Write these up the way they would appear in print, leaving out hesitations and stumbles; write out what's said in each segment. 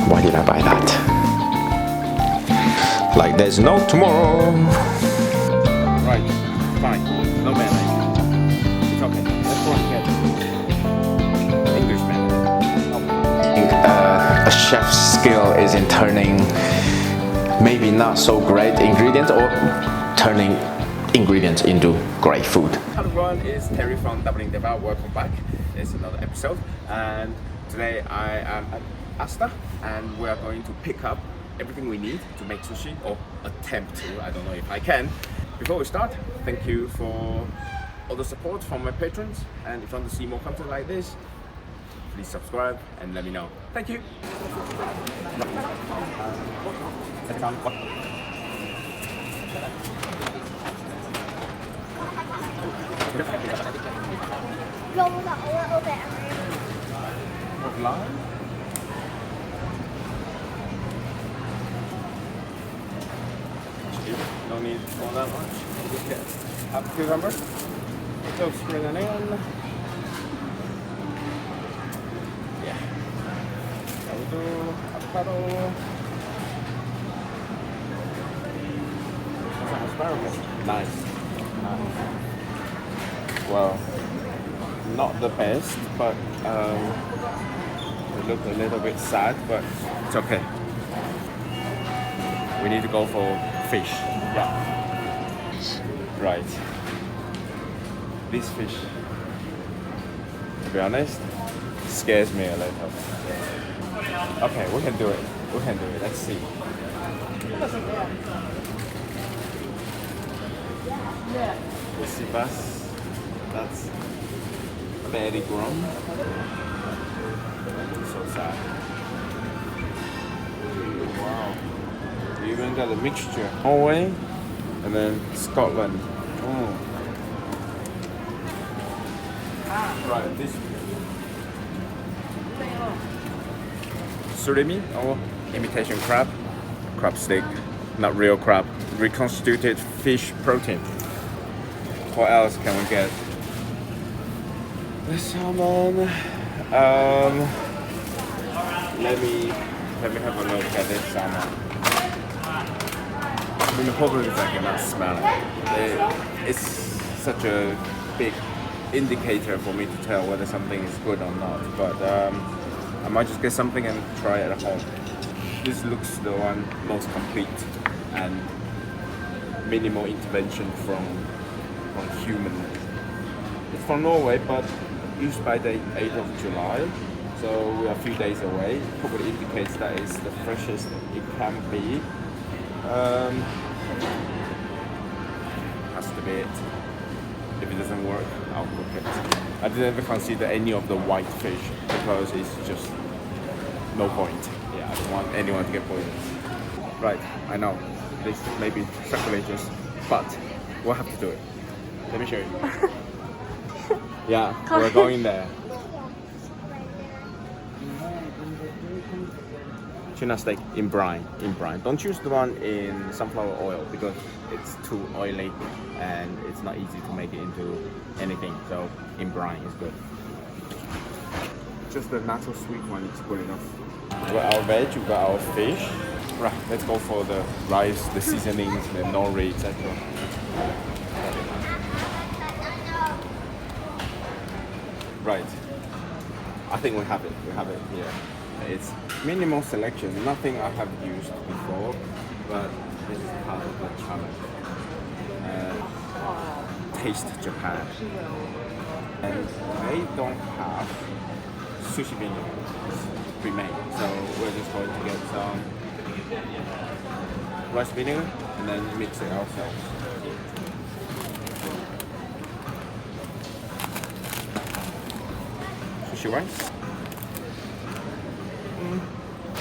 Why did I buy that? Like there's no tomorrow. Right, fine. No mayonnaise. It's okay. Let's go and get English mayonnaise. A chef's skill is in turning maybe not so great ingredients or turning ingredients into great food. Hello everyone, it's Terry from Doubling Devout. Welcome back. It's another episode, and today I am at Asda, and we are going to pick up everything we need to make sushi, or attempt to. I don't know if I can. Before we start, thank you for all the support from my patrons, and if you want to see more content like this, please subscribe and let me know. Thank you. Line? No need all that much. Just get half a cucumber. Go spring onion. Yeah. There we go. Avocado. Some asparagus. Nice. Well, not the best, but it looked a little bit sad, but it's okay. We need to go for fish. Yeah. Right. This fish, to be honest, scares me a little. Okay, we can do it. We can do it. Let's see. The sea bass. That's very grown. So sad. Wow. You even got a mixture. Norway and then Scotland. Oh. Right, this surimi or imitation crab. Crab stick. Not real crab. Reconstituted fish protein. What else can we get? The salmon. Let me have a look at this salmon. I mean, the problem is I cannot smell it. It's such a big indicator for me to tell whether something is good or not. But I might just get something and try it at home. This looks the one most complete and minimal intervention from human. It's from Norway, but used by the 8th of July, so we're a few days away. Probably indicates that it's the freshest it can be. Has to be it. If it doesn't work, I'll cook it. I didn't ever consider any of the white fish because it's just no point. Yeah, I don't want anyone to get poisoned. Right, I know this may be sacrilegious, but we'll have to do it. Let me show you. Yeah, we're going there. Tuna steak in brine. Don't choose the one in sunflower oil because it's too oily and it's not easy to make it into anything. So in brine is good. Just the natural sweet one is good enough. We've got our veg, we've got our fish. Right, let's go for the rice, the seasonings, the nori, etc. Right, I think we have it here. It's minimal selection, nothing I have used before, but this is part of the challenge. Taste Japan. And they don't have sushi vinegar pre-made, so we're just going to get some rice vinegar and then mix it ourselves. sushi rice.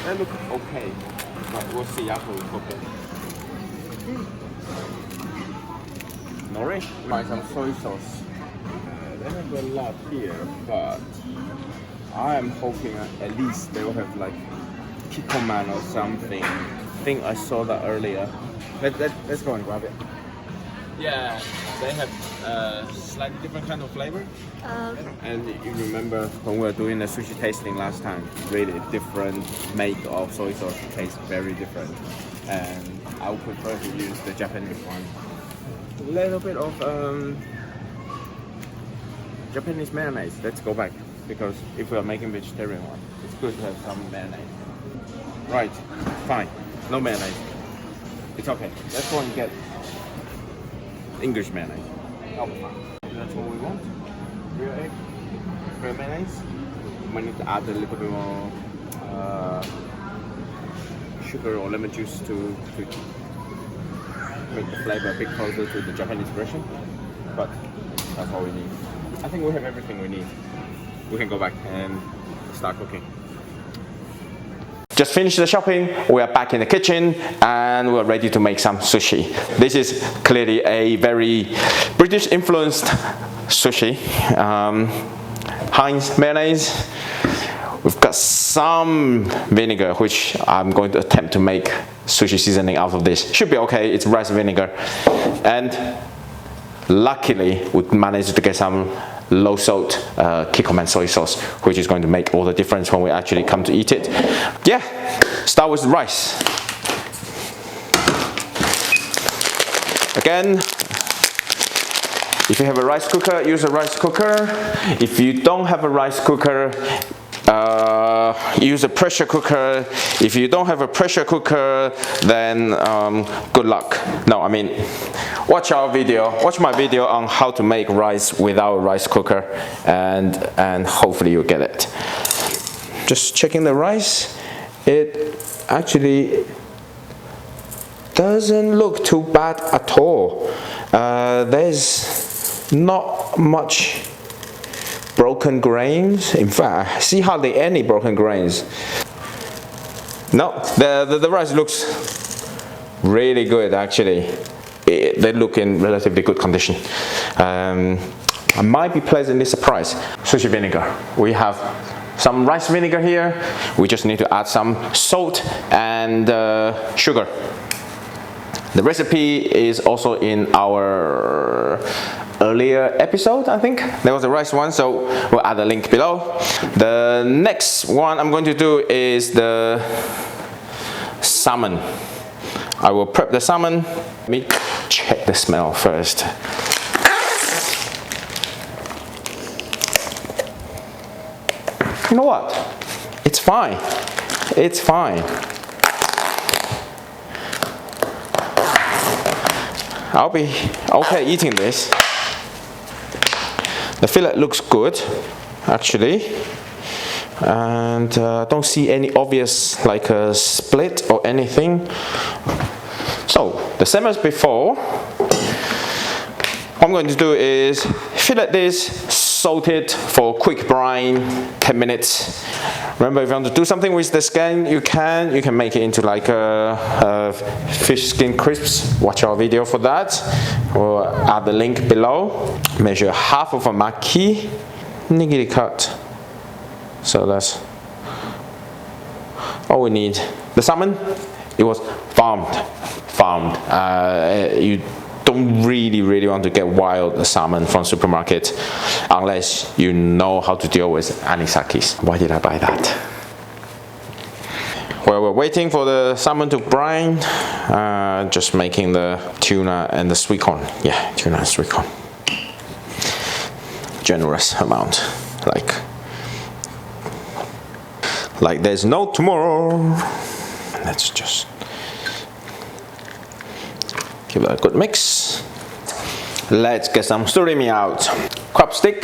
They look okay, but we'll see after we cook it. Nori, buy some soy sauce. They have a lot here, but I am hoping at least they will have like kikoman or something. I think I saw that earlier. Let's go and grab it. Yeah, they have slightly different kind of flavor. And you remember when we were doing the sushi tasting last time, really different make of soy sauce tastes very different. And I would prefer to use the Japanese one. A little bit of Japanese mayonnaise. Let's go back, because if we are making vegetarian one, it's good to have some mayonnaise. Right, fine, no mayonnaise. It's okay. Let's go and get English mayonnaise. Oh, that's what we want. Real egg, real mayonnaise. We need to add a little bit more sugar or lemon juice to make the flavor a bit closer to the Japanese version. But that's all we need. I think we have everything we need. We can go back and start cooking. Just finished the shopping, we are back in the kitchen and we're ready to make some sushi. This is clearly a very British influenced sushi. Heinz mayonnaise. We've got some vinegar, which I'm going to attempt to make sushi seasoning out of this. Should be okay, it's rice vinegar. And luckily, we managed to get some low salt kikoman soy sauce, which is going to make all the difference when we actually come to eat it. Yeah, start with rice. Again, if you have a rice cooker, use a rice cooker. If you don't have a rice cooker, use a pressure cooker. If you don't have a pressure cooker, then good luck. No, I mean, watch my video on how to make rice without a rice cooker, and hopefully you'll get it. Just checking the rice, it actually doesn't look too bad at all. There's not much broken grains. In fact, I see hardly any broken grains. No, the rice looks really good actually. They look in relatively good condition. I might be pleasantly surprised. Sushi vinegar. We have some rice vinegar here. We just need to add some salt and sugar. The recipe is also in our earlier episode, I think. There was a rice one, so we'll add a link below. The next one I'm going to do is the salmon. I will prep the salmon. Let me check the smell first. You know what? It's fine. It's fine. I'll be okay eating this. The fillet looks good, actually, and don't see any obvious like a split or anything. So the same as before, what I'm going to do is fillet this, salt it for a quick brine, 10 minutes. Remember, if you want to do something with the skin, you can make it into like a fish skin crisps. Watch our video for that. We'll add the link below. Measure half of a maki, nigiri cut. So that's all we need. The salmon, it was farmed. You don't really want to get wild salmon from supermarket unless you know how to deal with anisakis. Why did I buy that? While we're waiting for the salmon to brine, just making the tuna and the sweet corn. Yeah, tuna and sweet corn. Generous amount, like there's no tomorrow. Let's just give it a good mix. Let's get some surimi out. Crab stick.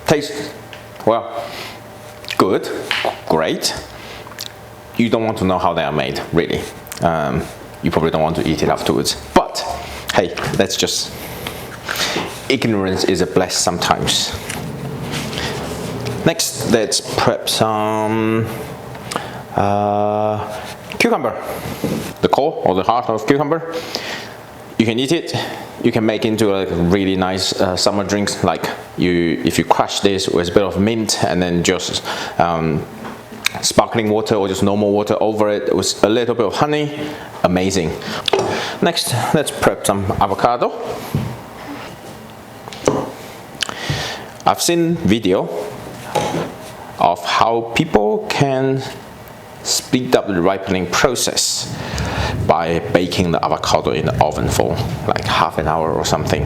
Taste, well, good, great. You don't want to know how they are made, really. You probably don't want to eat it afterwards. But hey, let's just, ignorance is a bliss sometimes. Next, let's prep some cucumber. The core or the heart of cucumber. You can eat it. You can make into a really nice summer drinks. Like if you crush this with a bit of mint and then just sparkling water or just normal water over it with a little bit of honey, amazing. Next, let's prep some avocado. I've seen video of how people can speed up the ripening process by baking the avocado in the oven for like half an hour or something.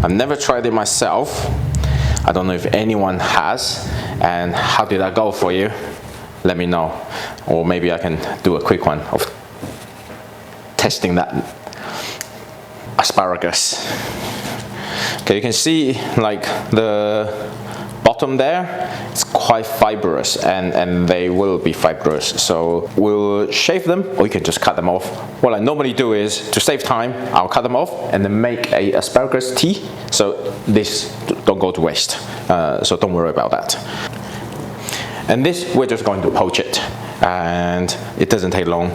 I've never tried it myself. I don't know if anyone has, and how did that go for you? Let me know, or maybe I can do a quick one of testing that asparagus. Okay, you can see like the bottom there, it's quite fibrous, and they will be fibrous, so we'll shave them, or you can just cut them off. What I normally do is, to save time, I'll cut them off and then make a asparagus tea, so this don't go to waste, so don't worry about that. And this, we're just going to poach it, and it doesn't take long.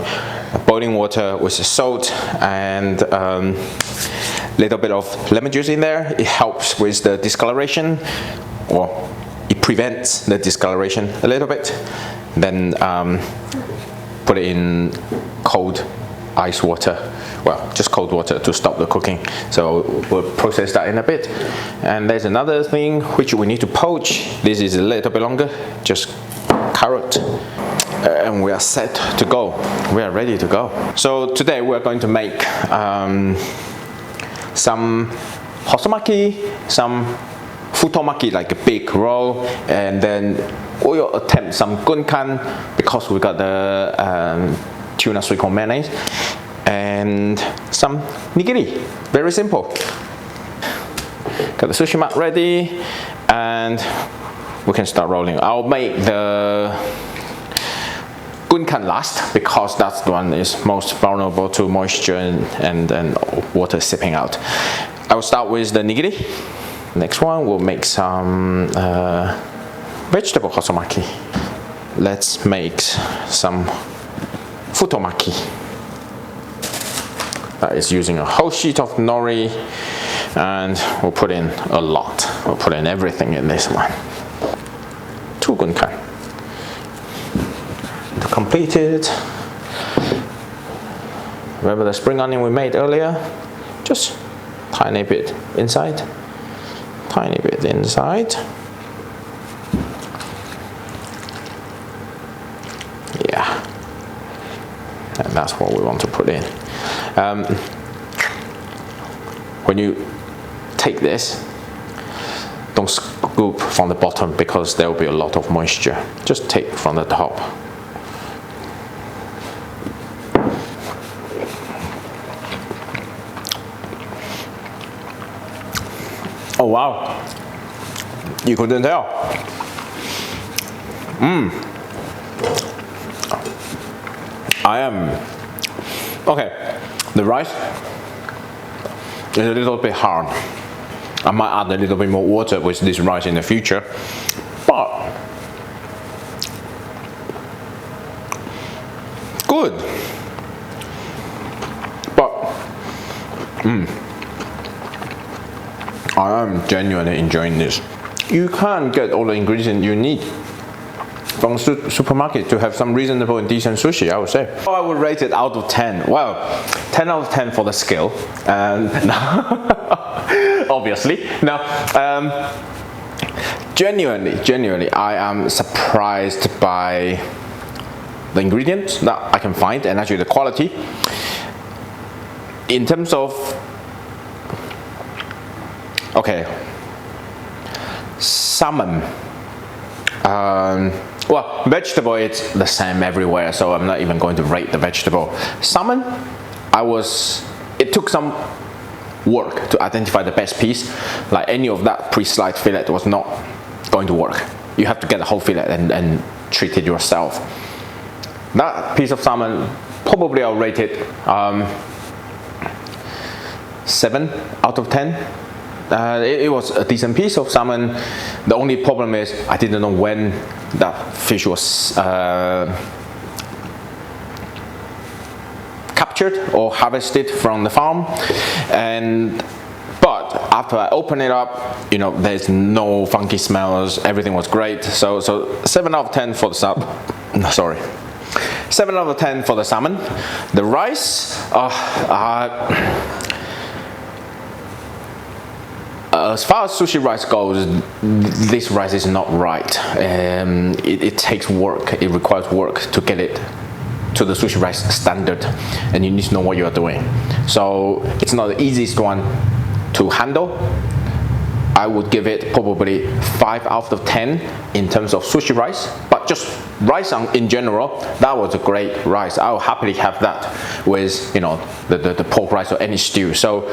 Boiling water with salt and little bit of lemon juice in there. It helps with the discoloration, or it prevents the discoloration a little bit. Then put it in cold ice water, well, just cold water to stop the cooking. So we'll process that in a bit. And there's another thing which we need to poach. This is a little bit longer, just carrot. And we are set to go. We are ready to go. So today we're going to make some hosomaki, some futomaki, like a big roll, and then we'll attempt some gunkan because we got the tuna sweet corn mayonnaise, and some nigiri. Very simple. Got the sushi mat ready, and we can start rolling. I'll make the gunkan last because that's the one is most vulnerable to moisture and water seeping out. I will start with the nigiri. Next one, we'll make some vegetable hosomaki. Let's make some futomaki. That is using a whole sheet of nori, and we'll put in a lot. We'll put in everything in this one. 2 gunkan. To complete it, remember the spring onion we made earlier? Just tiny bit inside. Tiny bit inside. Yeah, and that's what we want to put in. When you take this, don't scoop from the bottom because there will be a lot of moisture. Just take from the top. Oh wow, you couldn't tell. Okay, the rice is a little bit hard. I might add a little bit more water with this rice in the future, but good. But I am genuinely enjoying this. You can't get all the ingredients you need from supermarket to have some reasonable and decent sushi, I would say. I would rate it out of 10. Well, 10 out of 10 for the skill, and obviously. Now, genuinely, I am surprised by the ingredients that I can find, and actually the quality. In terms of, okay, salmon. Well, vegetable, it's the same everywhere, so I'm not even going to rate the vegetable. Salmon, it took some work to identify the best piece. Like any of that pre-sliced fillet was not going to work. You have to get the whole fillet and treat it yourself. That piece of salmon, probably I'll rate it 7 out of 10. it was a decent piece of salmon. The only problem is I didn't know when that fish was captured or harvested from the farm, but after I open it up, you know, there's no funky smells. Everything was great. So 7 out of 10 for the 7 out of 10 for the salmon. The rice, as far as sushi rice goes, this rice is not right. It takes work. It requires work to get it to the sushi rice standard, and you need to know what you are doing. So it's not the easiest one to handle. I would give it probably 5 out of 10 in terms of sushi rice, but just rice in general, that was a great rice. I will happily have that with, you know, the pork rice or any stew. So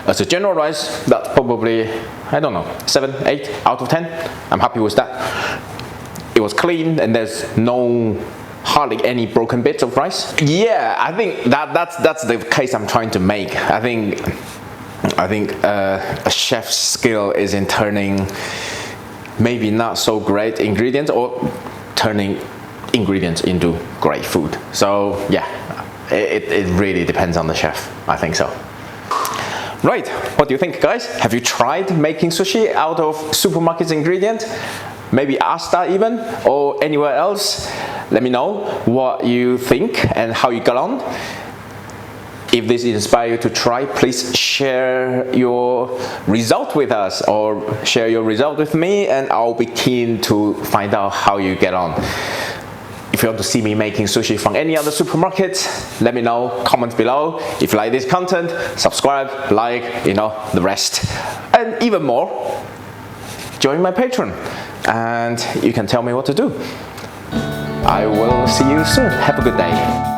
as a general rice, that's probably, I don't know, 7, 8 out of 10. I'm happy with that. It was clean and there's hardly any broken bits of rice. Yeah, I think that's the case I'm trying to make. I think a chef's skill is in turning maybe not so great ingredients or turning ingredients into great food. So yeah, it really depends on the chef. I think so. Right, what do you think, guys? Have you tried making sushi out of supermarket's ingredient? Maybe Asda even, or anywhere else? Let me know what you think and how you got on. If this inspires you to try, please share your result with us or share your result with me, and I'll be keen to find out how you get on. If you want to see me making sushi from any other supermarket, let me know, comment below. If you like this content, subscribe, like, you know, the rest. And even more, join my Patreon and you can tell me what to do. I will see you soon. Have a good day.